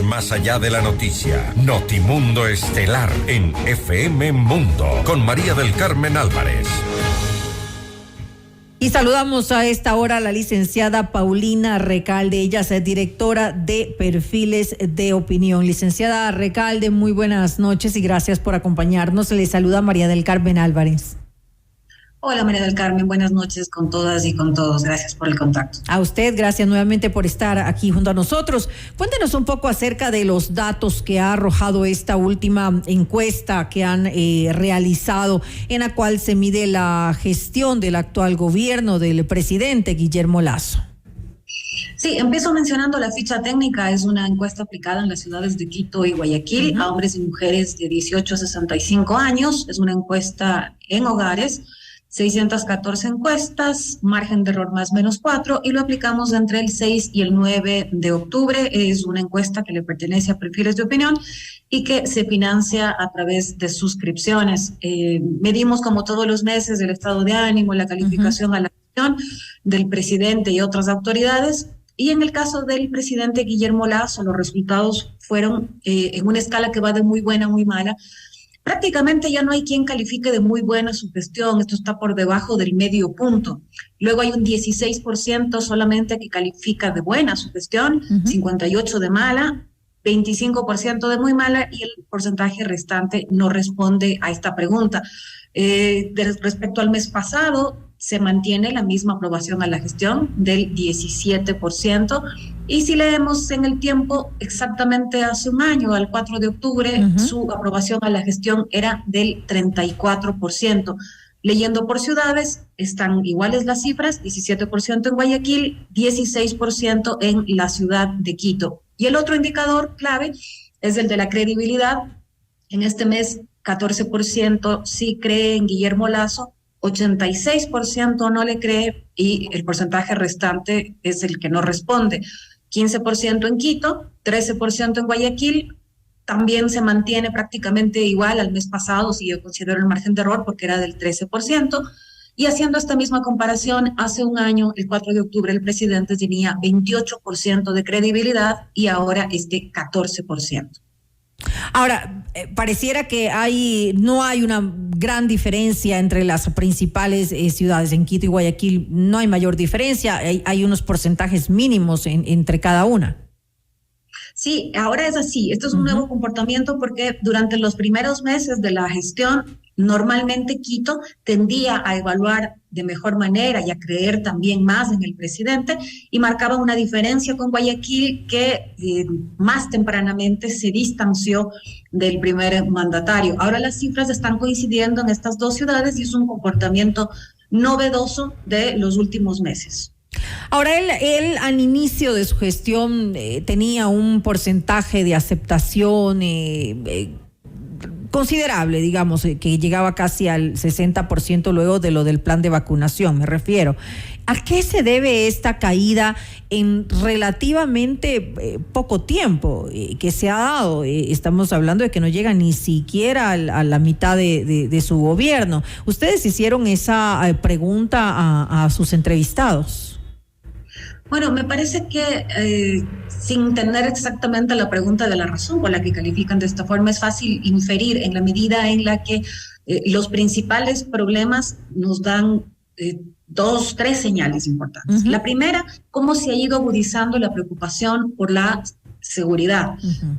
Más allá de la noticia, Notimundo Estelar en FM Mundo, con María del Carmen Álvarez. Y saludamos a esta hora a la licenciada Paulina Recalde, ella es directora de Perfiles de Opinión. Licenciada Recalde, muy buenas noches y gracias por acompañarnos. Le saluda María del Carmen Álvarez. Hola María del Carmen, buenas noches con todas y con todos. Gracias por el contacto. A usted, gracias nuevamente por estar aquí junto a nosotros. Cuéntenos un poco acerca de los datos que ha arrojado esta última encuesta que han realizado, en la cual se mide la gestión del actual gobierno del presidente Guillermo Lasso. Sí, empiezo mencionando la ficha técnica. Es una encuesta aplicada en las ciudades de Quito y Guayaquil a hombres y mujeres de 18 a 65 años. Es una encuesta en hogares. 614 encuestas, margen de error más menos 4, y lo aplicamos entre el 6 y el 9 de octubre. Es una encuesta que le pertenece a Perfiles de Opinión y que se financia a través de suscripciones. Medimos como todos los meses el estado de ánimo, la calificación a la gestión del presidente y otras autoridades. Y en el caso del presidente Guillermo Lasso, los resultados fueron en una escala que va de muy buena a muy mala. Prácticamente ya no hay quien califique de muy buena su gestión, esto está por debajo del medio punto. Luego hay un 16% solamente que califica de buena su gestión, 58% de mala, 25% de muy mala, y el porcentaje restante no responde a esta pregunta. Respecto al mes pasado, se mantiene la misma aprobación a la gestión del 17%, y si leemos en el tiempo, exactamente hace un año, al 4 de octubre, su aprobación a la gestión era del 34%. Leyendo por ciudades, están iguales las cifras, 17% en Guayaquil, 16% en la ciudad de Quito. Y el otro indicador clave es el de la credibilidad. En este mes, 14% sí cree en Guillermo Lasso, 86% no le cree, y el porcentaje restante es el que no responde. 15% en Quito, 13% en Guayaquil. También se mantiene prácticamente igual al mes pasado, si yo considero el margen de error, porque era del 13%. Y haciendo esta misma comparación, hace un año, el 4 de octubre, el presidente tenía 28% de credibilidad y ahora es de 14%. Ahora, pareciera que no hay una gran diferencia entre las principales ciudades. En Quito y Guayaquil no hay mayor diferencia, hay unos porcentajes mínimos entre cada una. Sí, ahora es así. Esto es un nuevo comportamiento porque durante los primeros meses de la gestión, normalmente Quito tendía a evaluar de mejor manera y a creer también más en el presidente, y marcaba una diferencia con Guayaquil que más tempranamente se distanció del primer mandatario. Ahora las cifras están coincidiendo en estas dos ciudades y es un comportamiento novedoso de los últimos meses. Ahora, él al inicio de su gestión tenía un porcentaje de aceptación considerable, digamos, que llegaba casi al 60% luego de lo del plan de vacunación, me refiero. ¿A qué se debe esta caída en relativamente poco tiempo que se ha dado? Estamos hablando de que no llega ni siquiera a la mitad de su gobierno. ¿Ustedes hicieron esa pregunta a sus entrevistados? Bueno, me parece que sin tener exactamente la pregunta de la razón por la que califican de esta forma, es fácil inferir en la medida en la que los principales problemas nos dan 3 señales importantes. La primera, cómo se ha ido agudizando la preocupación por la seguridad.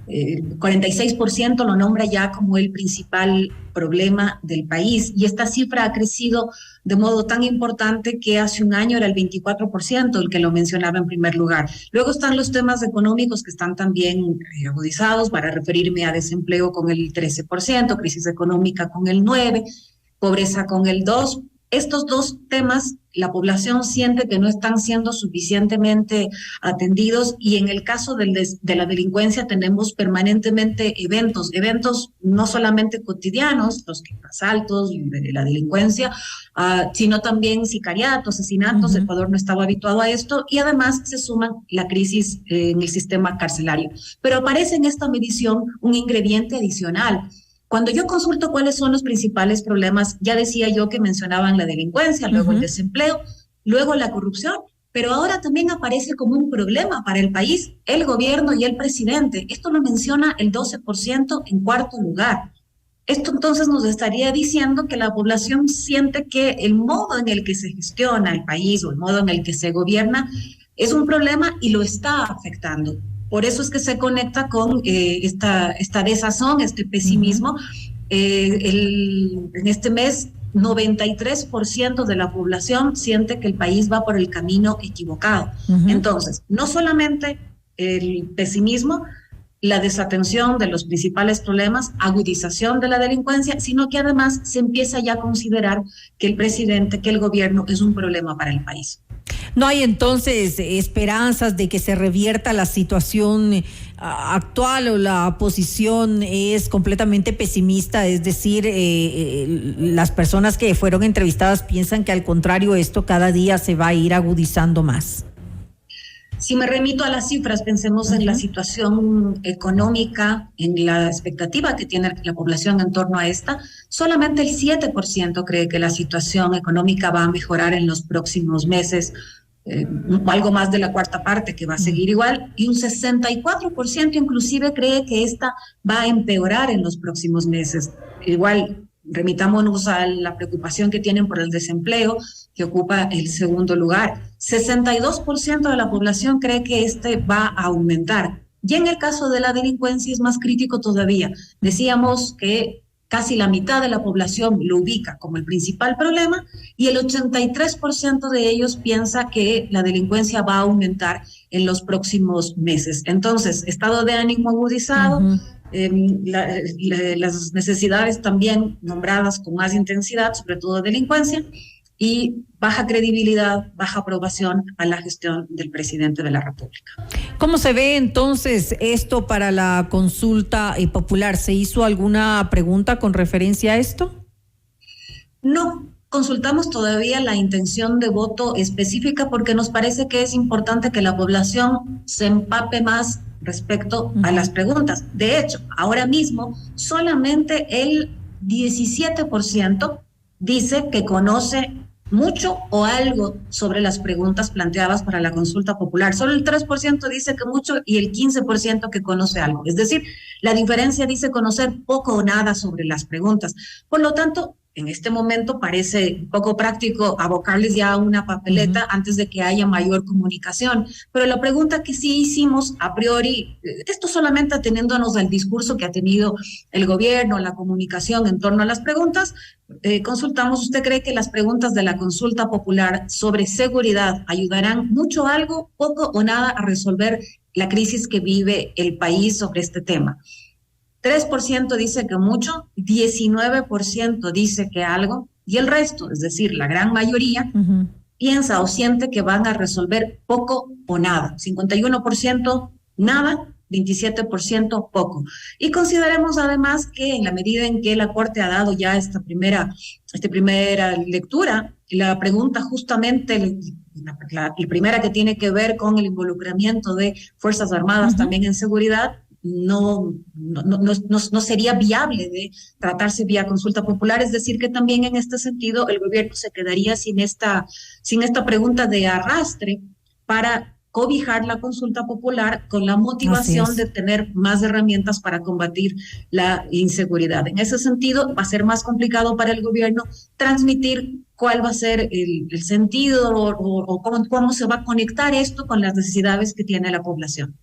46% lo nombra ya como el principal problema del país, y esta cifra ha crecido de modo tan importante que hace un año era el 24% el que lo mencionaba en primer lugar. Luego están los temas económicos que están también agudizados, para referirme a desempleo con el 13%, crisis económica con el 9%, pobreza con el 2%. Estos dos temas, la población siente que no están siendo suficientemente atendidos, y en el caso de la delincuencia tenemos permanentemente eventos no solamente cotidianos, los asaltos de la delincuencia, sino también sicariatos, asesinatos. Ecuador no estaba habituado a esto, y además se suman la crisis en el sistema carcelario. Pero aparece en esta medición un ingrediente adicional. Cuando yo consulto cuáles son los principales problemas, ya decía yo que mencionaban la delincuencia, luego el desempleo, luego la corrupción pero ahora también aparece como un problema para el país el gobierno y el presidente. Esto lo menciona el 12% en cuarto lugar. Esto entonces nos estaría diciendo que la población siente que el modo en el que se gestiona el país o el modo en el que se gobierna es un problema y lo está afectando. Por eso es que se conecta con esta desazón, este pesimismo. En este mes, 93% de la población siente que el país va por el camino equivocado. Entonces, no solamente el pesimismo, la desatención de los principales problemas, agudización de la delincuencia, sino que además se empieza ya a considerar que el presidente, que el gobierno es un problema para el país. ¿No hay entonces esperanzas de que se revierta la situación actual o la posición es completamente pesimista? Es decir, las personas que fueron entrevistadas piensan que al contrario esto cada día se va a ir agudizando más. Si me remito a las cifras, pensemos en la situación económica, en la expectativa que tiene la población en torno a esta. Solamente el 7% cree que la situación económica va a mejorar en los próximos meses, algo más de la cuarta parte que va a seguir igual, y un 64% inclusive cree que esta va a empeorar en los próximos meses. Igual, remitámonos a la preocupación que tienen por el desempleo, que ocupa el segundo lugar. 62% de la población cree que este va a aumentar. Y en el caso de la delincuencia es más crítico todavía. Decíamos que casi la mitad de la población lo ubica como el principal problema y el 83% de ellos piensa que la delincuencia va a aumentar en los próximos meses. Entonces, estado de ánimo agudizado, las necesidades también nombradas con más intensidad, sobre todo delincuencia, y baja credibilidad, baja aprobación a la gestión del presidente de la República. ¿Cómo se ve entonces esto para la consulta popular? ¿Se hizo alguna pregunta con referencia a esto? No consultamos todavía la intención de voto específica porque nos parece que es importante que la población se empape más respecto a las preguntas. De hecho, ahora mismo solamente el 17% dice que conoce mucho o algo sobre las preguntas planteadas para la consulta popular. Solo el 3% dice que mucho y el 15% que conoce algo. Es decir, la diferencia dice conocer poco o nada sobre las preguntas. Por lo tanto, en este momento parece poco práctico abocarles ya a una papeleta antes de que haya mayor comunicación. Pero la pregunta que sí hicimos a priori, esto solamente ateniéndonos al discurso que ha tenido el gobierno, la comunicación en torno a las preguntas, consultamos, ¿usted cree que las preguntas de la consulta popular sobre seguridad ayudarán mucho, algo, poco o nada a resolver la crisis que vive el país sobre este tema? 3% dice que mucho, 19% dice que algo, y el resto, es decir, la gran mayoría, piensa o siente que van a resolver poco o nada. 51% nada, 27% poco. Y consideremos además que en la medida en que la Corte ha dado ya esta primera lectura, la pregunta justamente, la primera que tiene que ver con el involucramiento de Fuerzas Armadas también en seguridad, no sería viable de tratarse vía consulta popular, es decir que también en este sentido el gobierno se quedaría sin esta pregunta de arrastre para cobijar la consulta popular con la motivación de tener más herramientas para combatir la inseguridad. En ese sentido va a ser más complicado para el gobierno transmitir cuál va a ser el sentido o cómo se va a conectar esto con las necesidades que tiene la población.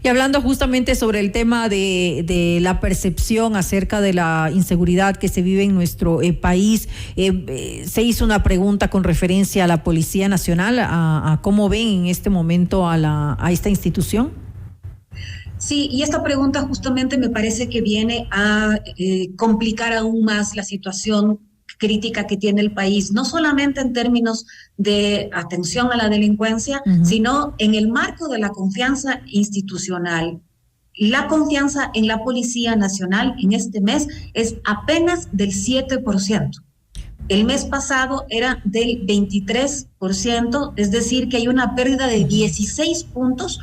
Y hablando justamente sobre el tema de la percepción acerca de la inseguridad que se vive en nuestro país, se hizo una pregunta con referencia a la Policía Nacional, a cómo ven en este momento a esta institución. Sí, y esta pregunta justamente me parece que viene a complicar aún más la situación crítica que tiene el país, no solamente en términos de atención a la delincuencia, sino en el marco de la confianza institucional. La confianza en la Policía Nacional en este mes es apenas del 7%. El mes pasado era del 23%, es decir, que hay una pérdida de 16 puntos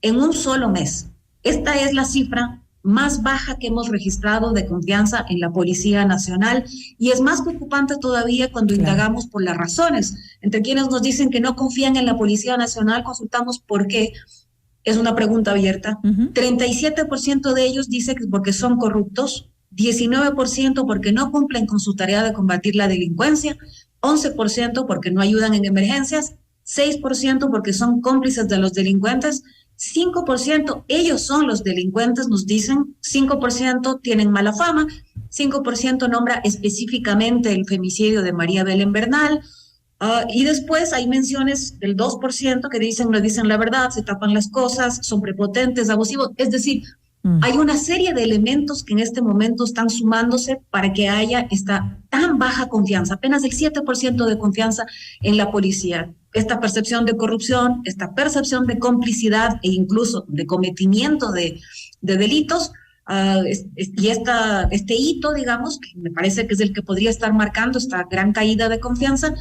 en un solo mes. Esta es la cifra más baja que hemos registrado de confianza en la Policía Nacional, y es más preocupante todavía cuando indagamos por las razones. Entre quienes nos dicen que no confían en la Policía Nacional, consultamos por qué. Es una pregunta abierta. 37% de ellos dice que porque son corruptos, 19% porque no cumplen con su tarea de combatir la delincuencia, 11% porque no ayudan en emergencias, 6% porque son cómplices de los delincuentes, 5% ellos son los delincuentes, nos dicen, 5% tienen mala fama, 5% nombra específicamente el femicidio de María Belén Bernal, y después hay menciones del 2% que dicen, no dicen la verdad, se tapan las cosas, son prepotentes, abusivos. Es decir, hay una serie de elementos que en este momento están sumándose para que haya esta tan baja confianza, apenas el 7% de confianza en la policía. Esta percepción de corrupción, esta percepción de complicidad e incluso de cometimiento de delitos, y este hito, digamos, que me parece que es el que podría estar marcando esta gran caída de confianza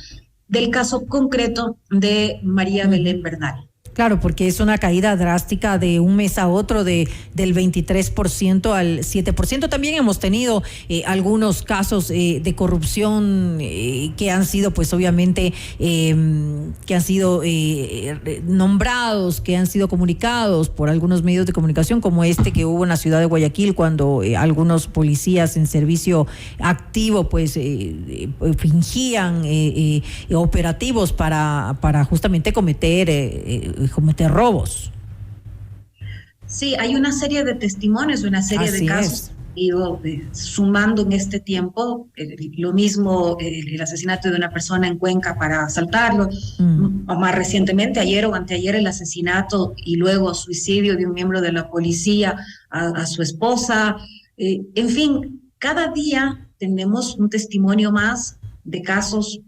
del caso concreto de María Belén Bernal. Claro, porque es una caída drástica de un mes a otro del 23% al 7%. También hemos tenido algunos casos de corrupción que han sido, pues obviamente, que han sido nombrados, que han sido comunicados por algunos medios de comunicación, como este que hubo en la ciudad de Guayaquil, cuando algunos policías en servicio activo, pues fingían operativos para justamente cometer robos. Sí, hay una serie de testimonios, una serie de casos ido sumando en este tiempo. Lo mismo el asesinato de una persona en Cuenca para asaltarlo, o más recientemente, ayer o anteayer, el asesinato y luego suicidio de un miembro de la policía a su esposa. En fin, cada día tenemos un testimonio más de casos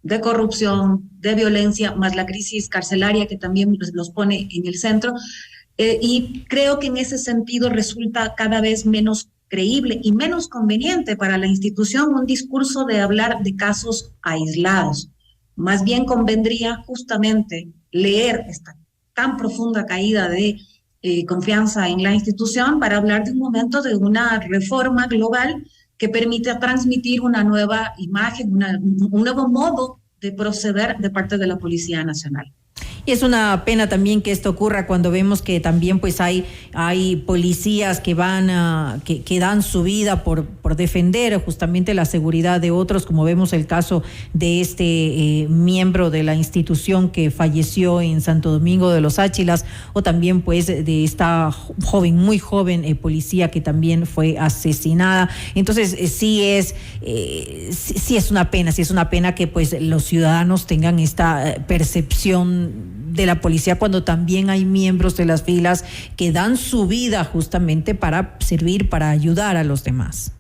de corrupción, de violencia, más la crisis carcelaria que también los pone en el centro, y creo que en ese sentido resulta cada vez menos creíble y menos conveniente para la institución un discurso de hablar de casos aislados. Más bien convendría justamente leer esta tan profunda caída de confianza en la institución para hablar de un momento de una reforma global que permita transmitir una nueva imagen, un nuevo modo de proceder de parte de la Policía Nacional. Y es una pena también que esto ocurra cuando vemos que también pues hay policías que van que dan su vida por defender justamente la seguridad de otros, como vemos el caso de este miembro de la institución que falleció en Santo Domingo de los Áchilas, o también pues de esta muy joven policía que también fue asesinada. Entonces sí es una pena que pues los ciudadanos tengan esta percepción de la policía cuando también hay miembros de las filas que dan su vida justamente para servir, para ayudar a los demás.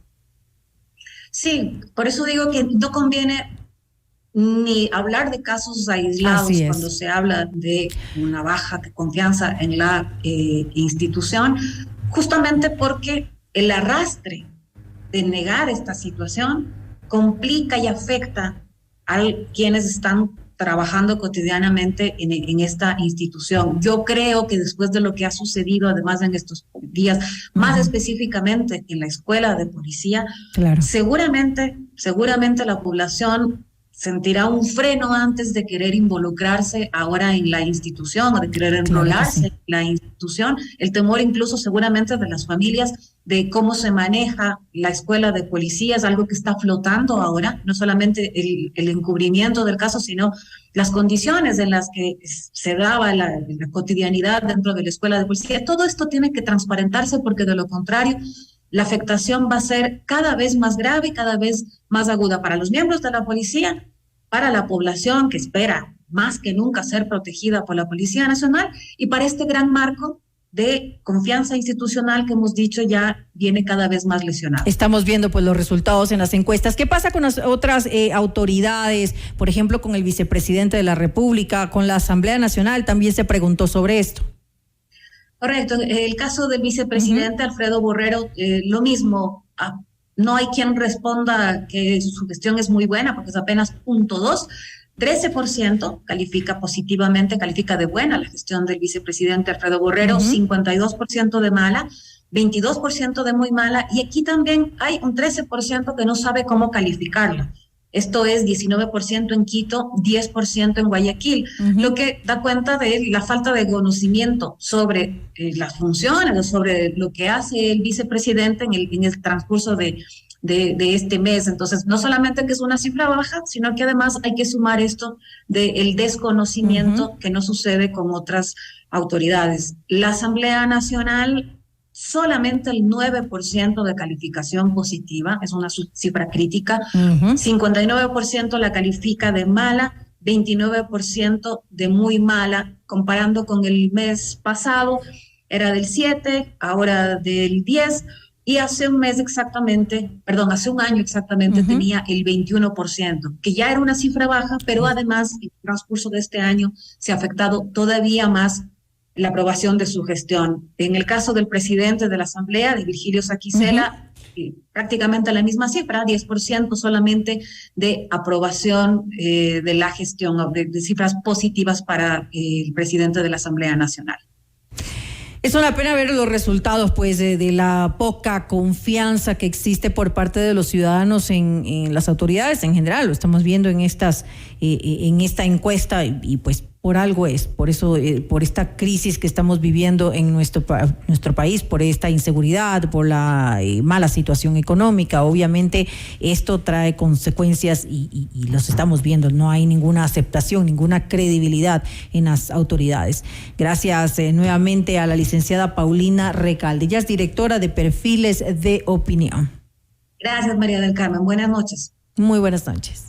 Sí, por eso digo que no conviene ni hablar de casos aislados cuando se habla de una baja confianza en la institución, justamente porque el arrastre de negar esta situación complica y afecta a quienes están trabajando cotidianamente en esta institución. Yo creo que después de lo que ha sucedido, además en estos días, más específicamente en la escuela de policía, seguramente la población sentirá un freno antes de querer involucrarse ahora en la institución o de querer enrolarse en la institución. El temor incluso seguramente de las familias de cómo se maneja la escuela de policía es algo que está flotando ahora, no solamente el encubrimiento del caso, sino las condiciones en las que se daba la cotidianidad dentro de la escuela de policía. Todo esto tiene que transparentarse porque de lo contrario la afectación va a ser cada vez más grave y cada vez más aguda para los miembros de la policía, para la población que espera más que nunca ser protegida por la Policía Nacional, y para este gran marco de confianza institucional que hemos dicho ya viene cada vez más lesionado. Estamos viendo pues los resultados en las encuestas. ¿Qué pasa con las otras autoridades? Por ejemplo, con el vicepresidente de la República, con la Asamblea Nacional, también se preguntó sobre esto. Correcto, el caso del vicepresidente Alfredo Borrero, lo mismo, no hay quien responda que su gestión es muy buena porque es apenas 0.2%, 13% califica positivamente, califica de buena la gestión del vicepresidente Alfredo Borrero, 52% de mala, 22% de muy mala, y aquí también hay un 13% que no sabe cómo calificarla. Esto es 19% en Quito, 10% en Guayaquil, lo que da cuenta de la falta de conocimiento sobre las funciones o sobre lo que hace el vicepresidente en el transcurso de este mes. Entonces, no solamente que es una cifra baja, sino que además hay que sumar esto del desconocimiento que no sucede con otras autoridades. La Asamblea Nacional, solamente el 9% de calificación positiva, es una cifra crítica, 59% la califica de mala, 29% de muy mala, comparando con el mes pasado, era del 7, ahora del 10, y hace un año exactamente tenía el 21%, que ya era una cifra baja, pero además en el transcurso de este año se ha afectado todavía más la aprobación de su gestión. En el caso del presidente de la Asamblea, de Virgilio Saquicela, prácticamente la misma cifra, 10% solamente de aprobación de la gestión, de cifras positivas para el presidente de la Asamblea Nacional. Es una pena ver los resultados, pues, de la poca confianza que existe por parte de los ciudadanos en las autoridades en general. Lo estamos viendo en esta encuesta y pues por algo es, por eso, por esta crisis que estamos viviendo en nuestro país, por esta inseguridad, por la mala situación económica. Obviamente esto trae consecuencias y los estamos viendo. No hay ninguna aceptación, ninguna credibilidad en las autoridades. Gracias nuevamente a la licenciada Paulina Recalde. Ella es directora de Perfiles de Opinión. Gracias, María del Carmen. Buenas noches. Muy buenas noches.